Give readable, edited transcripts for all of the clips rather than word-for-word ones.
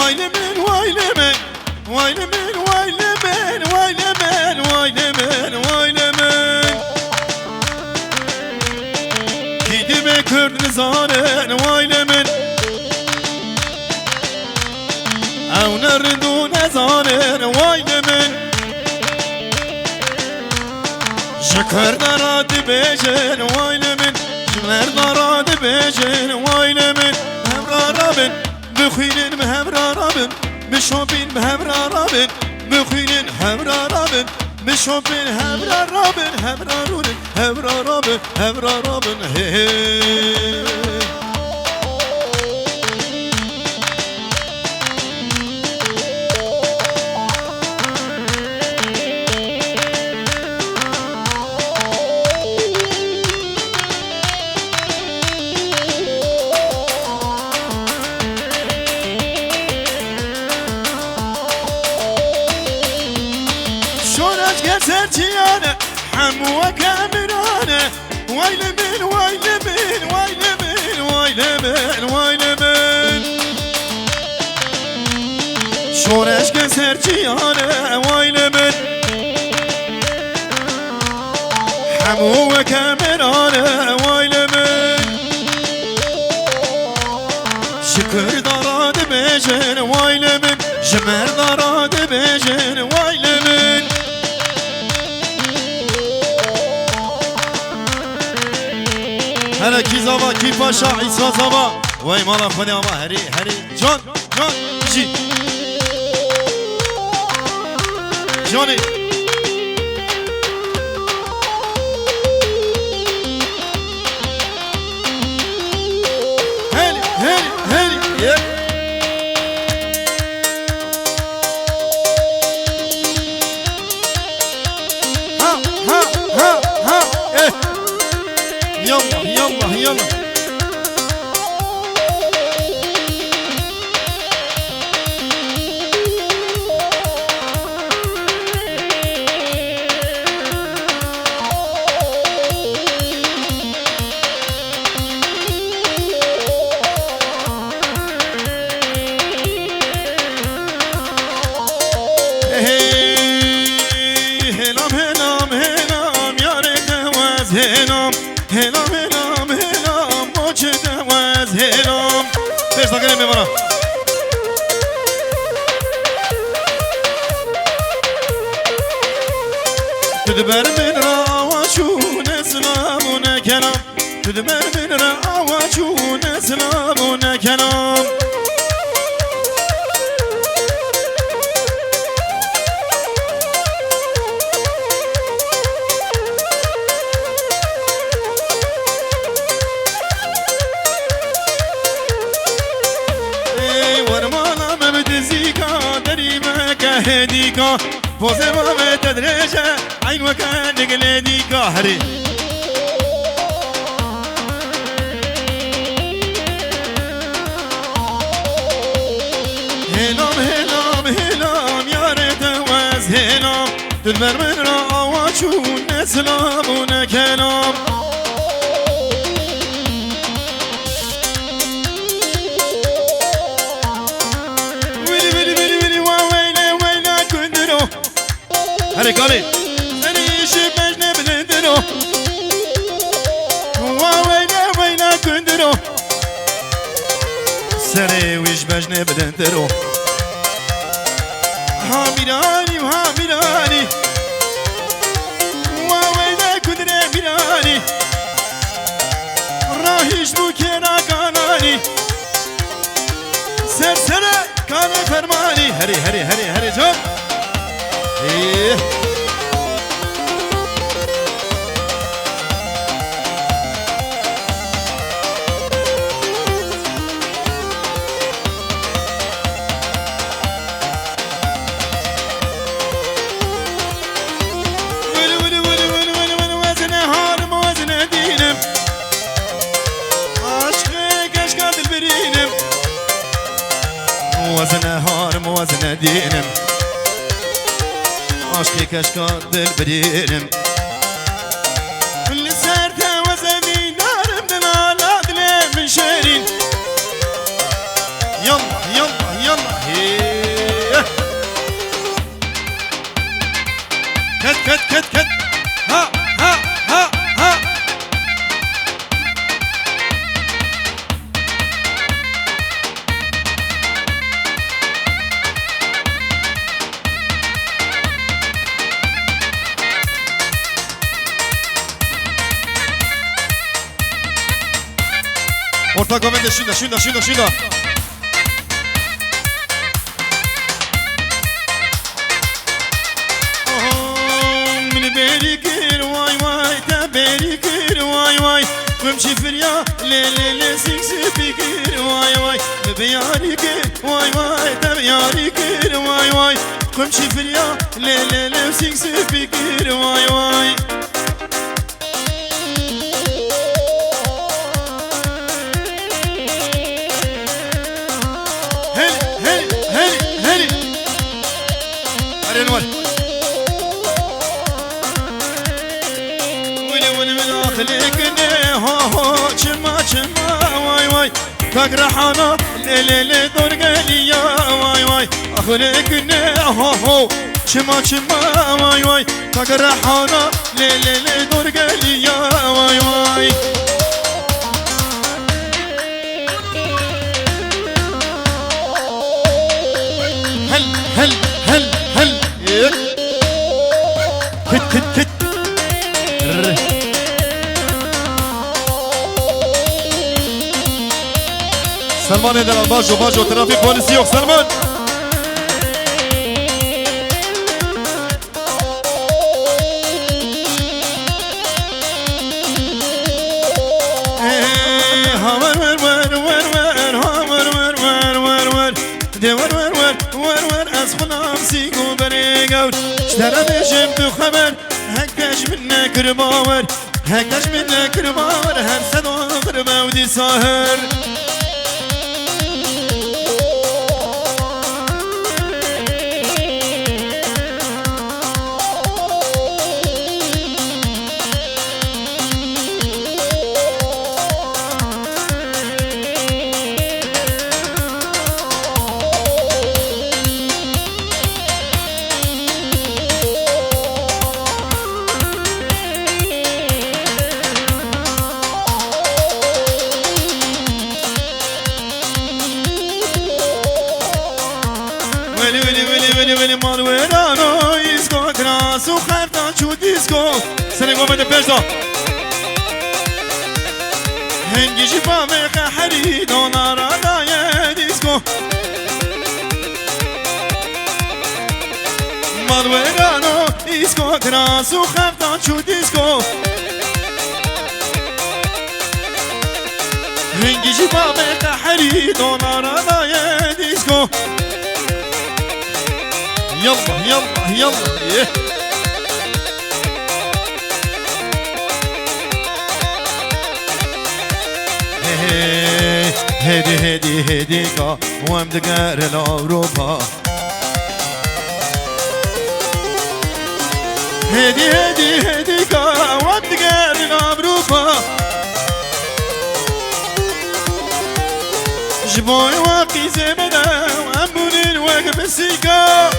وایلمن وایلمن وایلمن وایلمن وایلمن وایلمن وایلمن گیدی به کرد نزانن وایلمن او نردو نزانن وایلمن شکر دارد بیشن وایلمن شمر دارد بیشن وایلمن همرارابن بخوینن همرارابن بشوبین همرارابن بخوینن همرارابن بشوبین همرارابن همرارونن همرارابن همرارابن هی سرتيانه حمو كامرانه ويلمن ويلمن ويلمن ويلمن ويلمن شورش كسرتيانه ويلمن حمو كامرانه ويلمن شكر داراد بيجن ويلمن جمر داراد بيجن ويلمن هلا کی زبا کی پاشا عیسی زبا وای مالا خودی آما هری هری جان جان جی جانی هلی هلی هلی ها ها ها ها يلا يلا يلا هلام هلام هلام يا ريت هلام هلام هلام هلام موجود واز هلام بيش تقريبا بيبرا تدبر من راوشون اسلامون كلام تدبر من راوشون اسلامون كلام هديكا فوزي ما تدريجة عين وكان نقلديكا هري هلام هلام هلام يا ريت واز هلام تدبر من راوشون اسلامون كلام هري قالي سريش بجنب بلندرو ووينا وينا كندرو سري ويش بجنب بلندرو هاميراني وهاميراني ووينا كندري ميراني راهيش بوكينا كاناني سرسرة كان فرماني هري هري هري هري جون ايه وزن هارم وزن دينم عشقك اشقاد البرينم وزن هارم وزن دينم عشقك اشقاد البرينم اللي سرته وزني نار من العالم من شيرين يلا يلا يلا كت كت كت كت ها ها ها ها Ortak Ahmet'e şunda. Berikir vay vay ta berikir vay vay Kumşi firya le le le sik spikir vay vay Beyarikir vay vay ta beyarikir vay vay Kumşi firya le le le sik spikir vay vay Heli Aryan var خليكني هو هو شما واي واي تقرحنا ليلي دور قالي واي واي خليكني هو هو شما واي واي تقرحنا ليلي دور قالي واي واي هل كت سلمان ادر باجو ترافيك بوليسي yok سلمان اسخنا سيكو بريقاور اشترى بجمتو خبر هكاش منك رباور هكاش منك رباور هر صدا غربة ودي ساهر ولی مال ورانو ایسکو کراسو خفتان چو دیسکو سنگو مده پرزا هنگی جیبا مخه حری دونارا دایه دیسکو مال ورانو ایسکو کراسو خفتان چو دیسکو هنگی جیبا مخه حری دونارا دایه دیسکو يلا هدي كا وام دقار الأوروبا هدي كا وام دقار الأوروبا جبوي واقي زمنا وامبوني الوقف السيكا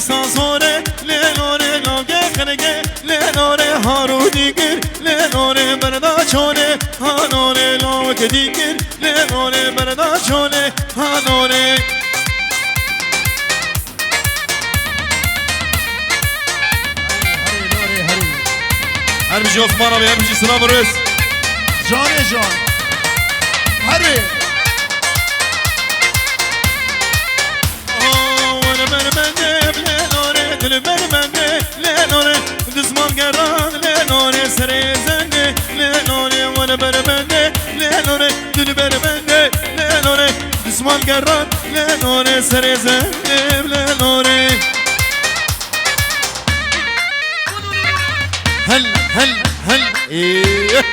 سانسوره لنوره نوگه خنگه لنوره هارو دیگر لنوره بردا چونه هانوره لاوک دیگر لنوره بردا چونه هانوره هر بیجی عثمان آبی هر بیجی سلام روز جان هری لبرمنه لنوره دزمان گران لنوره سر زنده لنوره وانا برمنه لنوره دلبرمنه لنوره دزمان گران لنوره سر زنده لنوره هل ايه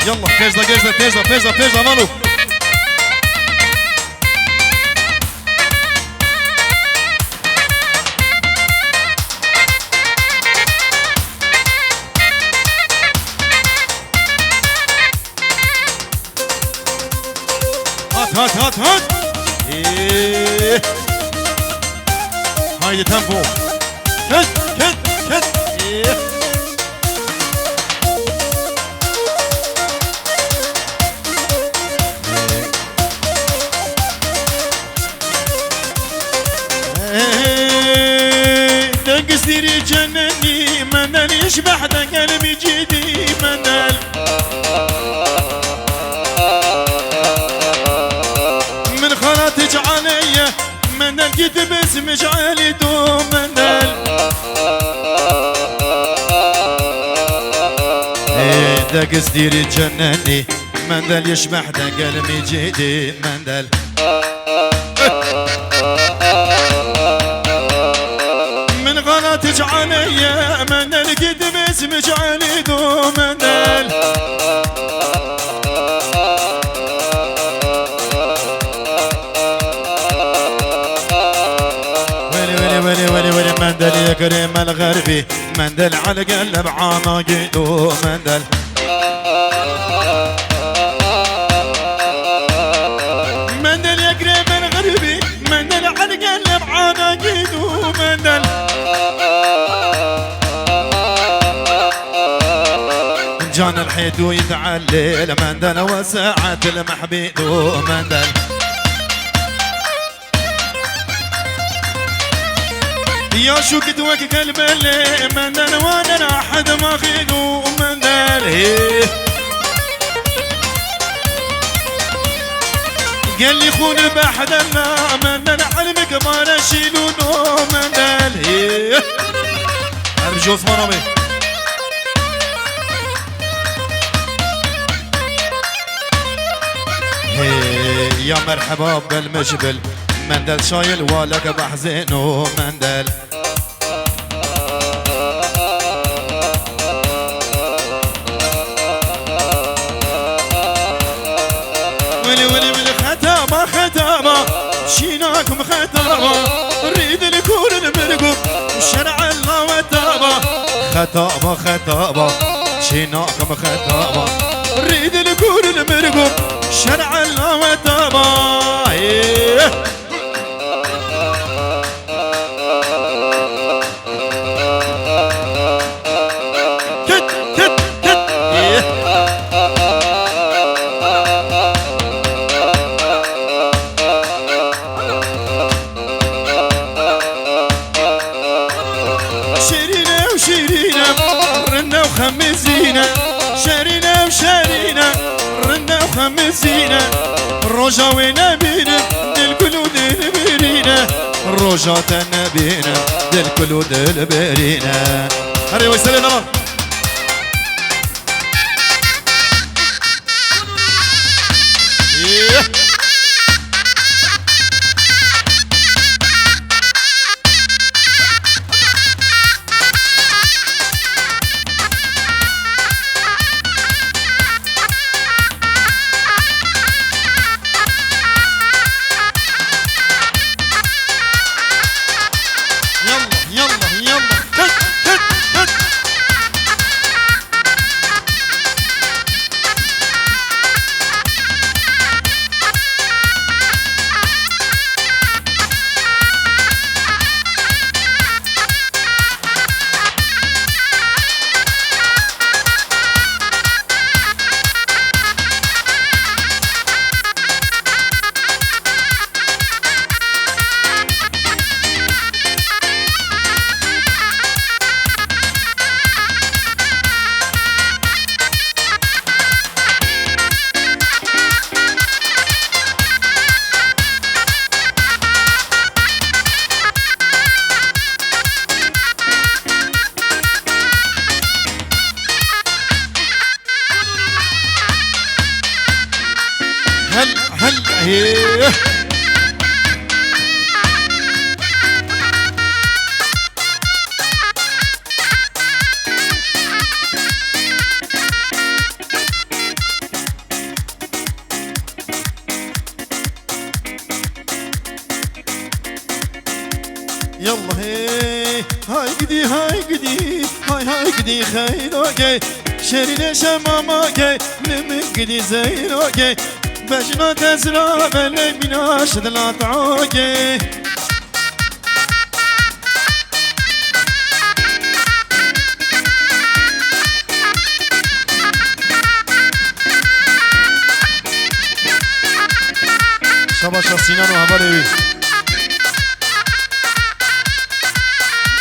يلا كجدة كجدة كجدة كجدة كجدة مالو هات هات هات هات إيه. هايدي تمبو كت كت كت إيه. دق سيري جنني منال يشبح ده قلبي جدي منال من خلاتك عليا منال قد باسمك علي دوم منال دق سيري جنني منال يشبح ده قلبي جدي منال غلطك عليا منال قد باسمك علي دوم منال ولي مندل يا كريم الغربي مندل على قلب عاناقيدو مندل مندل يا كريم الغربي مندل على قلب عاناقيدو مندل جان الحيدو يتعلل مندل وساعة المحبيدو مندل يا شو كدوك قلب اللي مندل وانا لا احد ما خيدو مندل قال لي خون بحد الله مندل علمك ما نشيلونو مندل ارجو اسمعوا بي يا مرحبا بالمجبل مندل شايل والك بحزينو مندل ولي ختامة ختامة شيناكم ختامة نريد الكون المرقوب شرع الله وتابة ختامة ختامة شيناكم ختامة نريد الكون المرقوب شرع الله وتابة شيرينا وشيرينا رنا وخمسينا شارينا وشارينا رنا وخمسينا الرجا وين بينا القلود البرينا الرجا تنبينا القلود البرينا هري ويسلم الله gidi hay gidi hay hay gidi خيروكي شرين شمامكي لمن gidi زيروكي بجنا تزرع بلي مناش دلاتعوكي شباش سينان وهباريوي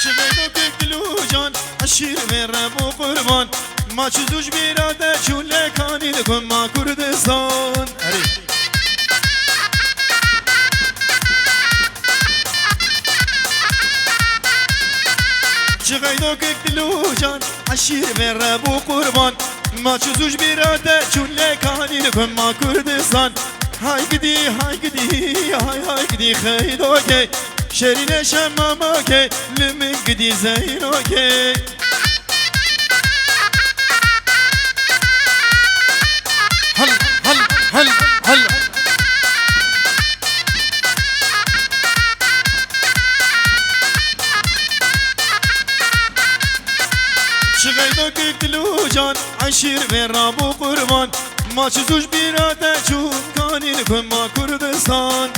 شغيلوك كلوجان عشير من ربو قربان ما چزوش بیراده چوله کانی لکن ما کردستان چغیدوک دلوجان عشیر من ربو قربان ما چزوش بیراده چوله کانی لکن ما کردستان های گدی های گدی خیدوکی شرین شماماکی لمن گدی زیروکی هل هل هل هل شغيدوك كلوجان عشير من رابو قربان ما چزوش بیراده چون کانی لکن ما کردستان